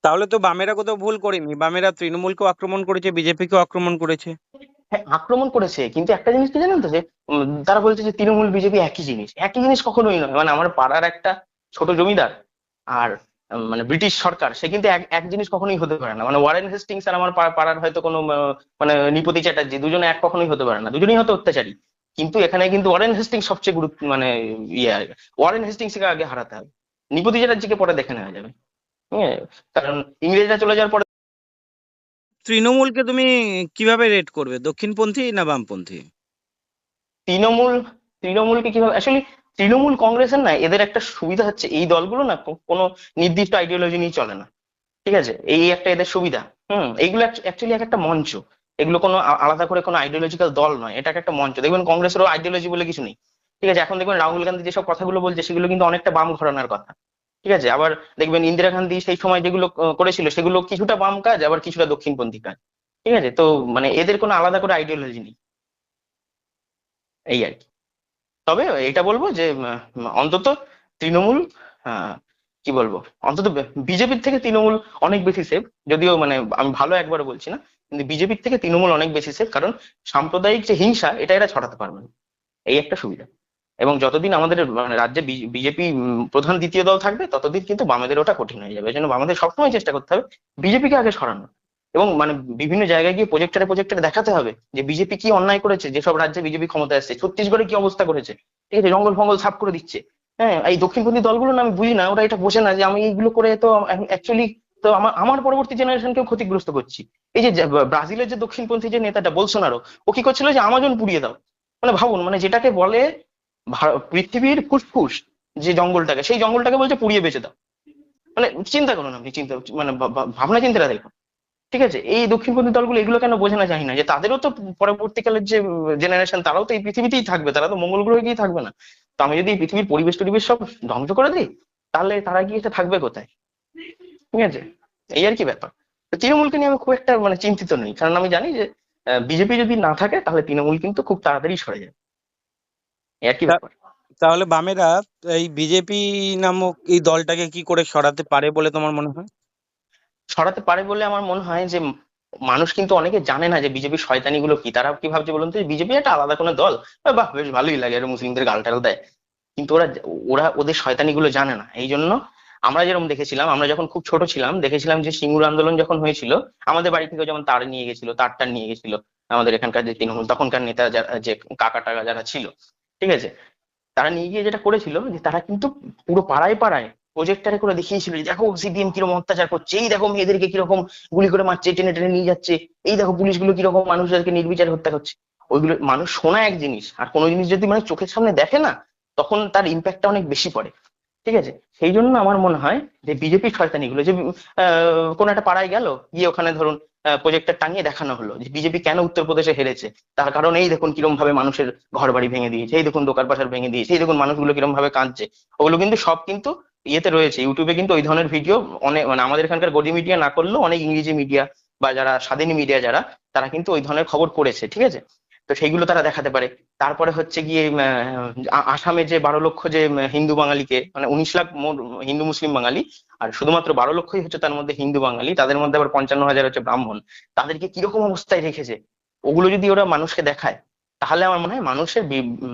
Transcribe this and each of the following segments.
তাহলে তো বামেরা কোথাও ভুল করেনি, বামেরা তৃণমূলকেও আক্রমণ করেছে, বিজেপিকেও আক্রমণ করেছে। হ্যাঁ, আক্রমণ করেছে, কিন্তু একটা জিনিস কি জানেন তো, যে তারা বলছে যে তৃণমূল বিজেপি একই জিনিস। একই জিনিস কখনোই নয়। মানে আমার পাড়ার একটা ছোট জমিদার আর মানে ব্রিটিশ সরকার, সে কিন্তু এক এক জিনিস কখনোই হতে পারে না। মানে ওয়ারেন হেস্টিংস আর আমার পাড়ার হয়তো কোনো মানে নিপতি চ্যাটার্জি, দুজনে এক কখনোই হতে পারে না, দুজনেই হয়তো অত্যাচারী। কিন্তু এখানে কিন্তু ওয়ারেন হেস্টিংস সবচেয়ে গুরুত্ব মানে ইয়ে, ওয়ারেন হেস্টিংস কে আগে হারাতে হবে, নিপতি চ্যাটার্জিকে পরে দেখে নেওয়া যাবে। হ্যাঁ, কারণ ইংরেজরা চলে যাওয়ার পরে তৃণমূলকে তুমি কিভাবে রেট করবে, দক্ষিণপন্থী না বামপন্থী? তৃণমূল তৃণমূলকে কিভাবে আসলে, তৃণমূল কংগ্রেসের না এদের একটা সুবিধা হচ্ছে, এই দলগুলো না কোনো নির্দিষ্ট আইডিওলজি নিয়ে চলে না। ঠিক আছে, এই একটা এদের সুবিধা। এইগুলো অ্যাকচুয়ালি এক একটা মঞ্চ। এগুলো কোনো আলাদা করে কোনো আইডিওলজিক্যাল দল নয়, এটা একটা মঞ্চ। দেখবেন কংগ্রেসেরও আইডিওলজি বলে কিছু নেই। ঠিক আছে, এখন দেখবেন রাহুল গান্ধী যেসব কথাগুলো বলছে সেগুলো কিন্তু অনেকটা বাম ঘরানার কথা। ঠিক আছে, আবার দেখবেন ইন্দিরা গান্ধী সেই সময় যেগুলো করেছিল সেগুলো কিছুটা বাম কাজ, আবার কিছুটা দক্ষিণপন্থী কাজ। ঠিক আছে, তো মানে এদের কোনো আলাদা করে আইডিওলজি নেই, এই আর কি। তবে এটা বলবো যে অন্তত তৃণমূল, আহ, কি বলবো, অন্তত বিজেপির থেকে তৃণমূল অনেক বেশি সেফ। যদিও মানে আমি ভালো একবারও বলছি না, কিন্তু বিজেপির থেকে তৃণমূল অনেক বেশি সেফ, কারণ সাম্প্রদায়িক যে হিংসা এটা এরা ছড়াতে পারবে না। এই একটা সুবিধা। এবং যতদিন আমাদের মানে রাজ্যে বিজেপি প্রধান দ্বিতীয় দল থাকবে, ততদিন কিন্তু বামেদের ওটা কঠিন হয়ে যাবে। এই জন্য বামেদের সবসময় চেষ্টা করতে হবে বিজেপিকে আগে সরানো, এবং মানে বিভিন্ন জায়গায় গিয়ে প্রজেক্টরে প্রজেক্টরে দেখাতে হবে যে বিজেপি কি অন্যায় করেছে। যেসব রাজ্যে বিজেপি ক্ষমতায় আসছে, ছত্তিশগড়ে কি অবস্থা করেছে, ঠিক আছে, জঙ্গল ফঙ্গল সাফ করে দিচ্ছে। হ্যাঁ, এই দক্ষিণপন্থী দলগুলো না, আমি বুঝি না ওরা এটা বোঝে না যে আমি এইগুলো করে তো অ্যাকচুয়ালি তো আমার আমার পরবর্তী জেনারেশনকেও ক্ষতিগ্রস্ত করছি। এই যে ব্রাজিলের যে দক্ষিণপন্থী যে নেতাটা বোলসোনারো, ও কি করছিল যে আমাজন পুড়িয়ে দাও। মানে ভাবুন, মানে যেটাকে বলে পৃথিবীর ফুসফুস, যে জঙ্গলটাকে, সেই জঙ্গলটাকে বলছে পুড়িয়ে বেঁচে দাও। মানে চিন্তা করুন, আপনি চিন্তা মানে ভাবনা চিন্তাটা দেখুন। ঠিক আছে, এই দক্ষিণপন্থী দলগুলো এগুলো কেন বোঝে না জানি না, যে তাদেরও তো পরবর্তীকালের যে জেনারেশন, তারাও তো এই পৃথিবীতেই থাকবে, তারা তো মঙ্গল গ্রহে গিয়ে থাকবে না। তো আমি যদি এই পৃথিবীর পরিবেশ টরিবেশ সব ধ্বংস করে দিই, তাহলে তারা গিয়ে এটা থাকবে কোথায়? ঠিক আছে, এই আর কি ব্যাপার। তো তৃণমূলকে নিয়ে আমি খুব একটা মানে চিন্তিত নই, কারণ আমি জানি যে বিজেপি যদি না থাকে তাহলে তৃণমূল কিন্তু খুব তাড়াতাড়ি সরে যাবে। এই আর কি তা- ব্যাপার। তাহলে বামেরা এই বিজেপি নামক এই দলটাকে কি করে সরাতে পারে বলে তোমার মনে হয়? ছড়াতে পারে বলে আমার মনে হয় যে মানুষ কিন্তু অনেকে জানে না যে বিজেপির শয়তানি গুলো কি। তারা কি ভাবছে বলুন তো, বিজেপি একটা আলাদা কোনো দল, বাহ বেশ ভালোই লাগে, আর মুসলিমদের গাল টাল দেয়। কিন্তু ওরা ওরা ওদের শয়তানি গুলো জানে না। এই জন্য আমরা যেরকম দেখেছিলাম, আমরা যখন খুব ছোট ছিলাম দেখেছিলাম যে সিঙ্গুর আন্দোলন যখন হয়েছিল, আমাদের বাড়ি থেকে যেমন তার নিয়ে গেছিল, তারটার নিয়ে গেছিল আমাদের এখানকার যে তৃণমূল তখনকার নেতা যে কাকা টাকা যারা ছিল। ঠিক আছে, তারা নিয়ে গিয়ে যেটা করেছিল যে তারা কিন্তু পুরো পাড়ায় পাড়ায় প্রজেক্টারে করে দেখিয়েছিল যে দেখো সিপিএম কিরকম অত্যাচার করছে, এই দেখো মেয়েদেরকে কিরকম গুলি করে মারছে, টেনে টেনে নিয়ে যাচ্ছে, এই দেখো পুলিশগুলো কিরকম মানুষদেরকে নির্বিচারে হত্যা করছে। ওইগুলো মানুষ শোনা এক জিনিস, আর কোনো জিনিস যদি মানে চোখের সামনে দেখে না, তখন তার ইম্প্যাক্টটা অনেক বেশি পড়ে। ঠিক আছে, সেই জন্য আমার মনে হয় যে বিজেপির শয়তানিগুলো যে কোন একটা পাড়ায় গেল, গিয়ে ওখানে ধরুন প্রজেক্টর টাঙিয়ে দেখানো হলো যে বিজেপি কেন উত্তরপ্রদেশে হেরেছে, তার কারণ এই দেখুন কিরম ভাবে মানুষের ঘর বাড়ি ভেঙে দিয়েছে, এই দেখুন দোকান পাশার ভেঙে দিয়েছে, এই দেখুন মানুষগুলো কিরম ভাবে কাঁদছে। ওগুলো কিন্তু সব কিন্তু ইয়েতে রয়েছে, ইউটিউবে কিন্তু ওই ধরনের ভিডিও অনেক, মানে আমাদের এখানকার গদি মিডিয়া না করলেও অনেক ইংরেজি মিডিয়া বা যারা স্বাধীন মিডিয়া যারা, তারা কিন্তু ওই ধরনের খবর করেছে। ঠিক আছে, তো সেইগুলো তারা দেখাতে পারে। তারপরে হচ্ছে গিয়ে আসামে যে 12 লক্ষ যে হিন্দু বাঙালিকে, মানে 19 লাখ মোট হিন্দু মুসলিম বাঙালি, আর শুধুমাত্র 12 লক্ষই হচ্ছে তার মধ্যে হিন্দু বাঙালি, তাদের মধ্যে আবার 55,000 হচ্ছে ব্রাহ্মণ। তাদেরকে কিরকম অবস্থায় রেখেছে, ওগুলো যদি ওরা মানুষকে দেখায়, তাহলে আমার মনে হয় মানুষের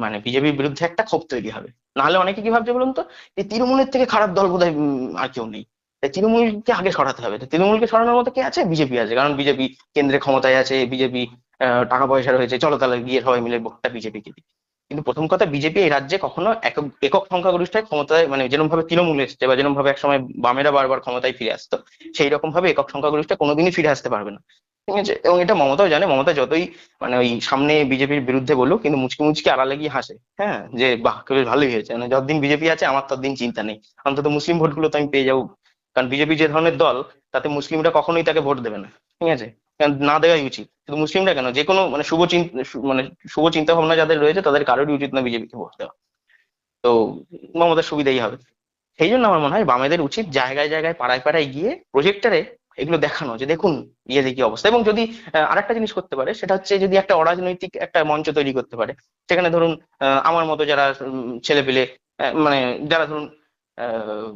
মানে বিজেপির বিরুদ্ধে একটা ক্ষোভ তৈরি হবে। নাহলে অনেকে কি ভাবছে বলুন তো, যে তৃণমূলের থেকে খারাপ দল বোধহয় আর কেউ নেই, তাই তৃণমূলকে আগে সরাতে হবে। তো তৃণমূলকে সরানোর মতো কে আছে? বিজেপি আছে, কারণ বিজেপি কেন্দ্রে ক্ষমতায় আছে, বিজেপি টাকা পয়সা রয়েছে, চলো তাহলে গিয়ে সবাই মিলে ভোটটা বিজেপিকে দিই। কিন্তু প্রথম কথা, বিজেপি এই রাজ্যে কখনো একক একক সংখ্যাগরিষ্ঠের ক্ষমতায়, মানে যেরকম ভাবে তৃণমূল এসছে বা যেরকম ভাবে একসময় বামেরা বারবার ক্ষমতায় ফিরে আসতো, সেই রকম ভাবে একক সংখ্যাগরিষ্ঠ কোনোদিনই ফিরে আসতে পারবে না। ঠিক আছে, এবং এটা মমতাও জানে। মমতা যতই মানে ওই সামনে বিজেপির বিরুদ্ধে বলুক, কিন্তু মুচকি মুচকি আড়ালে গিয়ে হাসে, হ্যাঁ, যে বাহ বেশ ভালোই হয়েছে, মানে যতদিন বিজেপি আছে আমার ততদিন চিন্তা নেই, অন্তত মুসলিম ভোটগুলো তো আমি পেয়ে যাবো। কারণ বিজেপি যে ধরনের দল, তাতে মুসলিমরা কখনোই তাকে ভোট দেবে না। ঠিক আছে, কারণ না দেওয়াই উচিত। শুধু মুসলিমরা কেন, যে কোনো মানে মানে শুভ চিন্তা ভাবনা যাদের রয়েছে, তাদের কারোরই উচিত না বিজেপিকে ভোট দেওয়া। তো মমতার সুবিধাই হবে। সেই জন্য আমার মনে হয় বামেদের উচিত জায়গায় জায়গায় পাড়ায় পাড়ায় গিয়ে প্রজেক্টরে এগুলো দেখানো, যে দেখুন ইয়ে দেখি অবস্থা। এবং যদি আরেকটা জিনিস করতে পারে, সেটা হচ্ছে যদি একটা অরাজনৈতিক একটা মঞ্চ তৈরি করতে পারে, সেখানে ধরুন আমার মতো যারা ছেলে পেলে, মানে যারা ধরুন আহ,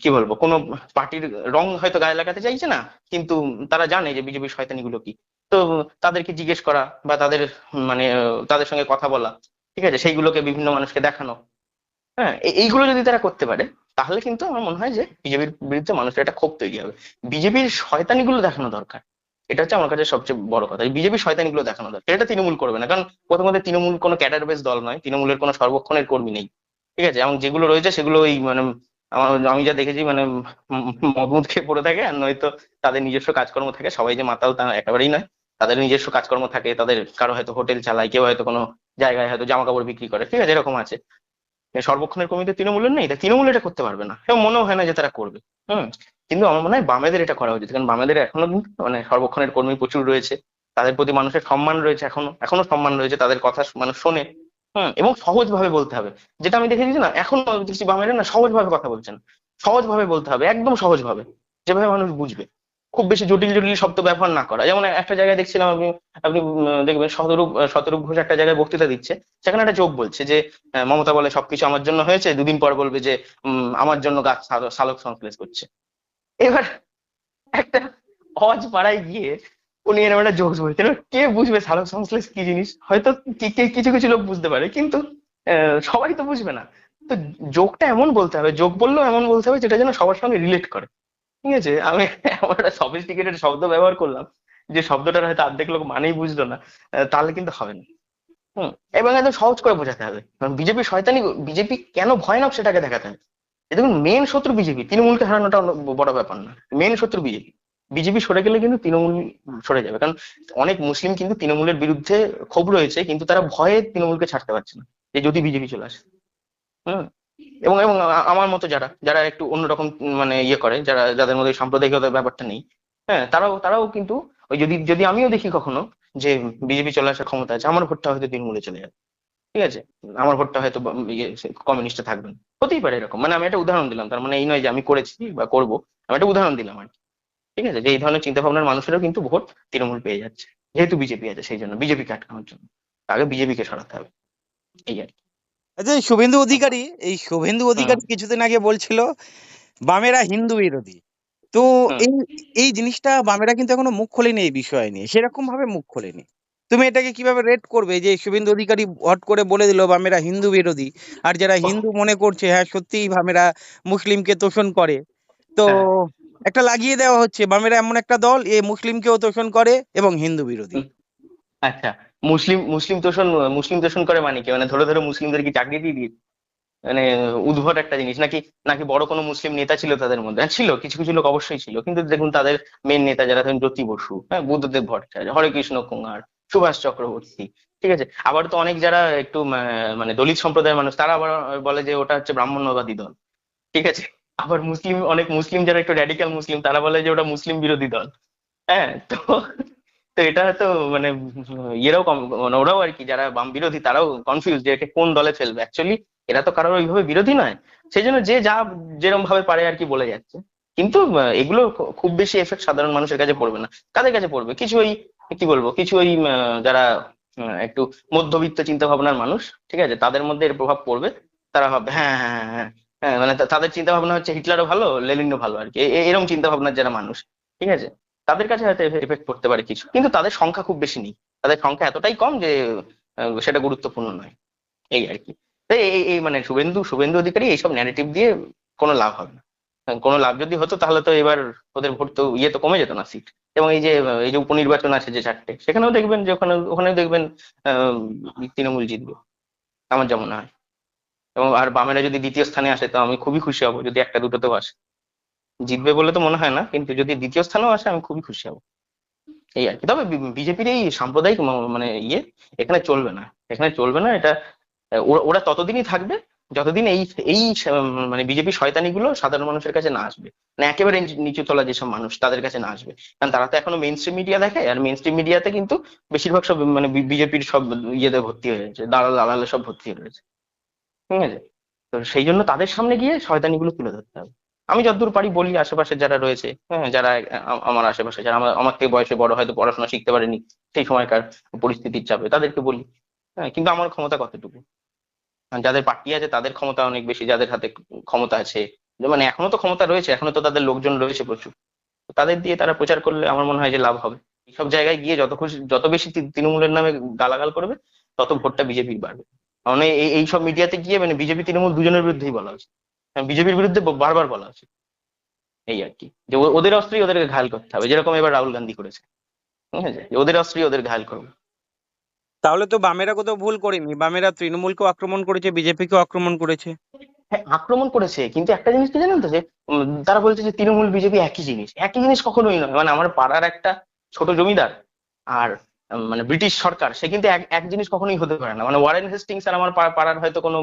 কি বলবো, কোনো পার্টির রং হয়তো গায়ে লাগাতে চাইছে না, কিন্তু তারা জানে যে বিজেপির শয়তানিগুলো কি। তো তাদেরকে জিজ্ঞেস করা বা তাদের মানে তাদের সঙ্গে কথা বলা, ঠিক আছে, সেইগুলোকে বিভিন্ন মানুষকে দেখানো। হ্যাঁ, এইগুলো যদি তারা করতে পারে, তাহলে কিন্তু আমার মনে হয় যে বিজেপির বিরুদ্ধে মানুষের একটা ক্ষোভ তৈরি হবে। বিজেপির শয়তানিগুলো দেখানো দরকার, এটা হচ্ছে আমার কাছে সবচেয়ে বড় কথা। বিজেপির শয়তানিগুলো দেখানো দরকার, এটা তৃণমূল করবে না, কারণ প্রথমত তৃণমূল কোনো ক্যাডার বেস দল নয়, তৃণমূলের কোনো সর্বক্ষণের কর্মী নেই, ঠিক আছে, এবং যেগুলো রয়েছে সেগুলো ওই মানে আমি যা দেখেছি মানে মদমুদ খেয়ে পড়ে থাকে, আর নয়তো তাদের নিজস্ব কাজকর্ম থাকে। সবাই যে মাতাল তা একেবারেই নয়, তাদের নিজস্ব কাজকর্ম থাকে, তাদের কারো হয়তো হোটেল চালায়, কেউ হয়তো কোনো জায়গায় হয়তো জামা কাপড় বিক্রি করে, ঠিক আছে, এরকম আছে। সর্বক্ষণের কর্মীতে তৃণমূলের নেই, তাই তৃণমূল এটা করতে পারবে না, এবং মনেও হয় না যে তারা করবে। হুম। কিন্তু আমার মনে হয় বামেদের এটা করা উচিত, কারণ বামেদের এখনো কিন্তু মানে সর্বক্ষণের কর্মী প্রচুর রয়েছে, তাদের প্রতি মানুষের সম্মান রয়েছে, এখনো এখনো সম্মান রয়েছে, তাদের কথা মানুষ শোনে। এবং সহজ ভাবে বলতে হবে, যেটা আমি দেখেছি না, এখন দেখছি বামেরা না সহজ ভাবে কথা বলছেন। সহজ ভাবে বলতে হবে, একদম সহজ ভাবে, যেভাবে মানুষ বুঝবে। খুব বেশি জটিল জটিল শব্দ ব্যবহার না করা। যেমন একটা জায়গায় দেখছিলাম আমি, আপনি দেখবেন শতরূপ ঘোষ একটা জায়গায় বক্তৃতা দিচ্ছে, সেখানে একটা যোগ বলছে যে মমতা বলে সবকিছু আমার জন্য হয়েছে, দুদিন পর বলবে যে আমার জন্য গাছ সালোক সংশ্লেষ করছে। এবার একটা অজ পাড়ায় গিয়ে উনি এরকম একটা জোকস বলছেন, এবার কে বুঝবে সালোক সংশ্লেষ কি জিনিস? হয়তো কিছু কিছু লোক বুঝতে পারে, কিন্তু সবাই তো বুঝবে না। তো জোকটা এমন বলতে হবে, জোক বললেও এমন বলতে হবে যেটা যেন সবার সঙ্গে রিলেট করে, ঠিক আছে। আমি এমন একটা সফিস্টিকেটেড শব্দ ব্যবহার করলাম যে শব্দটার হয়তো অর্ধেক লোক মানেই বুঝলো না, তাহলে কিন্তু হবে না। হুম। এবং একদম সহজ করে বোঝাতে হবে, কারণ বিজেপি শয়তানি, বিজেপি কেন ভয়ানক সেটাকে দেখাতে হবে। এই দেখুন, মেন শত্রু বিজেপি, তৃণমূলকে হারানোটা বড় ব্যাপার না, মেন শত্রু বিজেপি। বিজেপি সরে গেলে কিন্তু তৃণমূল সরে যাবে, কারণ অনেক মুসলিম কিন্তু তৃণমূলের বিরুদ্ধে ক্ষোভ রয়েছে, কিন্তু তারা ভয়ে তৃণমূলকে ছাড়তে পারছে না, যে যদি বিজেপি চলে আসে। হুম। এবং এবং আমার মতো যারা যারা একটু অন্যরকম মানে ইয়ে করে, যারা যাদের মধ্যে এই সাম্প্রদায়িকতার ব্যাপারটা নেই, হ্যাঁ, তারাও তারাও কিন্তু ওই যদি যদি আমিও দেখি কখনো যে বিজেপি চলে আসার ক্ষমতা আছে, আমার ভোটটা হয়তো তৃণমূলে চলে যাবে, ঠিক আছে, আমার ভোটটা হয়তো কমিউনিস্টে থাকবেন। হতেই পারে এরকম, মানে আমি একটা উদাহরণ দিলাম, তার মানে এই নয় যে আমি করেছি বা করব, আমি একটা উদাহরণ দিলাম আর কি। ঠিক আছে, যে এই ধরনের চিন্তা ভাবনার মানুষেরও কিন্তু ভোট তৃণমূল পেয়ে যাচ্ছে, যেহেতু বিজেপি আছে, সেই জন্য বিজেপিকে আটকানোর জন্য আগে বিজেপিকে সরাতে হবে, এই আর কি। আচ্ছা, এই শুভেন্দু অধিকারী, এই শুভেন্দু হুম। অধিকারী কিছুদিন আগে বলছিল বামেরা হিন্দু বিরোধী। তো হুম। এই এই জিনিসটা বামেরা কিন্তু এখনো মুখ খোলেনি এই বিষয় নিয়ে, সেরকম ভাবে মুখ খোলেনি। তুমি এটাকে কিভাবে রেট করবে যে শুভেন্দু অধিকারী হট করে বলে দিল বামেরা হিন্দু বিরোধী, আর যারা ওহ, হিন্দু মনে করছে হ্যাঁ সত্যিই বামেরা মুসলিমকে তোষণ করে। তো হ্যাঁ। একটা লাগিয়ে দেওয়া হচ্ছে বামেরা এমন একটা দল এ মুসলিমকেও তোষণ করে এবং হিন্দু বিরোধী। হুম। আচ্ছা, মুসলিম মুসলিম তোষণ, মুসলিম তোষণ করে মানে কি, মানে ধরে ধরে মুসলিমদের কি চাকরি দিয়ে দিয়েছে? মানে উদ্ভট একটা জিনিস নাকি? নাকি বড় কোনো মুসলিম নেতা ছিল তাদের মধ্যে? হ্যাঁ, ছিল, কিছু কিছু লোক অবশ্যই ছিল, কিন্তু দেখুন তাদের মেন নেতা যারা, ধরেন জ্যোতি বসু, হ্যাঁ, বুদ্ধদেব ভট্টাচার্য, হরেকৃষ্ণ কুমার, সুভাষ চক্রবর্তী, ঠিক আছে। আবার তো অনেক যারা একটু মানে দলিত সম্প্রদায়ের মানুষ, তারা আবার বলে যে ওটা হচ্ছে ব্রাহ্মণ্যবাদী দল, ঠিক আছে। আবার মুসলিম, অনেক মুসলিম যারা একটু র্যাডিক্যাল মুসলিম, তারা বলে যে ওটা মুসলিম বিরোধী দল। হ্যাঁ, তো তো এটা তো মানে ইয়েরাও মানে ওরাও আর কি, যারা বাম বিরোধী তারাও কনফিউজ যে একে কোন দলে ফেলবে অ্যাকচুয়ালি। এরা তো কারোর ওইভাবে বিরোধী নয়, সেই জন্য যে যা যেরকম ভাবে পারে আর কি বলে যাচ্ছে। কিন্তু এগুলো খুব বেশি এফেক্ট সাধারণ মানুষের কাছে পড়বে না। কাদের কাছে পড়বে? কিছু ওই কি বলবো, কিছু ওই যারা একটু মধ্যবিত্ত চিন্তা ভাবনার মানুষ, ঠিক আছে, তাদের মধ্যে এর প্রভাব পড়বে। তারা ভাববে হ্যাঁ হ্যাঁ হ্যাঁ হ্যাঁ হ্যাঁ, মানে তাদের চিন্তা ভাবনা হচ্ছে হিটলারও ভালো, লেনিনও ভালো আর কি, এরকম চিন্তা ভাবনার যারা মানুষ, ঠিক আছে, তাদের কাছে হয়তো এফেক্ট পড়তে পারে কিছু, কিন্তু তাদের সংখ্যা খুব বেশি নেই। তাদের সংখ্যা এতটাই কম যে সেটা গুরুত্বপূর্ণ নয়, এই আর কি। তাই এই মানে শুভেন্দু শুভেন্দু অধিকারী এইসব ন্যারেটিভ দিয়ে কোনো লাভ হবে না। কোনো লাভ যদি হতো তাহলে তো এবার ওদের ভোট তো ইয়ে তো কমে যেত না, সিট। এবং এই যে উপনির্বাচন আছে যে চারটে, সেখানেও দেখবেন যে ওখানে ওখানেও দেখবেন আহ তৃণমূল জিতবে, আমার যেমন মনে হয়। এবং আর বামেরা যদি দ্বিতীয় স্থানে আসে তো আমি খুবই খুশি হব, যদি একটা দুটোতেও আসে। জিতবে বলে তো মনে হয় না, কিন্তু যদি দ্বিতীয় স্থানেও আসে আমি খুবই খুশি হব, এই আর কি। তবে বিজেপির এই সাম্প্রদায়িক মানে ইয়ে এখানে চলবে না, এখানে চলবে না এটা। ওরা ওরা ততদিনই থাকবে যতদিন এই এই মানে বিজেপি শয়তানিগুলো সাধারণ মানুষের কাছে না আসবে, মানে একেবারে নিচু তলা যেসব মানুষ তাদের কাছে না আসবে। কারণ তারা তো এখনো মেইন স্ট্রিম মিডিয়া দেখে, আর মেইন স্ট্রিম মিডিয়াতে কিন্তু বেশিরভাগ সব মানে বিজেপির সব ইয়েতে ভর্তি হয়েছে, দালাল দালালে সব ভর্তি হয়ে রয়েছে, ঠিক আছে। তো সেই জন্য তাদের সামনে গিয়ে শয়তানিগুলো তুলে ধরতে হবে। আমি যতদূর পারি বলি, আশেপাশে যারা রয়েছে, হ্যাঁ, যারা আমার আশেপাশে যারা আমার থেকে বয়সে বড়, হয়তো পড়াশোনা শিখতে পারেনি সেই সময়কার পরিস্থিতির চাপে, তাদেরকে বলি। হ্যাঁ, কিন্তু আমার ক্ষমতা কতটুকু, আর যাদের পার্টি আছে তাদের ক্ষমতা অনেক বেশি, যাদের হাতে ক্ষমতা আছে, মানে এখনো তো ক্ষমতা রয়েছে, এখনো তো তাদের লোকজন রয়েছে প্রচুর, তো তাদের দিয়ে তারা প্রচার করলে আমার মনে হয় যে লাভ হবে। এইসব জায়গায় গিয়ে যত খুশি, যত বেশি তৃণমূলের নামে গালাগাল করবে, তত ভোটটা বিজেপির বাড়বে। মানে এইসব মিডিয়াতে গিয়ে মানে বিজেপি তৃণমূল দুজনের বিরুদ্ধেই বলা উচিত, বিজেপির বিরুদ্ধে বারবার বলা উচিত। এই আর কি, যে ওদের অস্ত্রই ওদেরকে ঘায়াল করতে হবে, যেরকম এবার রাহুল গান্ধী করেছে, ঠিক আছে, যে ওদের অস্ত্রই ওদের ঘায়াল করবে। তাহলে তো বামেরা কোথাও ভুল করেনি, বামেরা তৃণমূলকেও আক্রমণ করেছে, বিজেপিকেও আক্রমণ করেছে। হ্যাঁ, আক্রমণ করেছে, কিন্তু একটা জিনিস কি জানেন তো, যে তারা বলছে যে তৃণমূল বিজেপি একই জিনিস, একই জিনিস কখনোই নয়। মানে আমার পাড়ার একটা ছোট জমিদার আর মানে ব্রিটিশ সরকার, সে কিন্তু এক এক জিনিস কখনোই হতে পারে না। মানে ওয়ারেন হেস্টিংস আর আমার পাড়ার হয়তো কোনো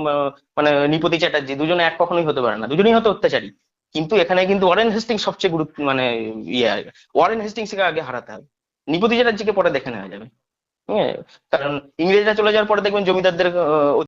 মানে নিপতি চ্যাটার্জি, দুজনে এক কখনোই হতে পারে না, দুজনেই হয়তো অত্যাচারী। কিন্তু এখানে কিন্তু ওয়ারেন হেস্টিংস সবচেয়ে গুরুত্ব, মানে ইয়ে, ওয়ারেন হেস্টিংস কে আগে হারাতে হবে, নিপতি চ্যাটার্জিকে পরে দেখে নেওয়া যাবে। হ্যাঁ, কারণ ইংরেজরা চলে যাওয়ার পরে দেখবেন জমিদারদের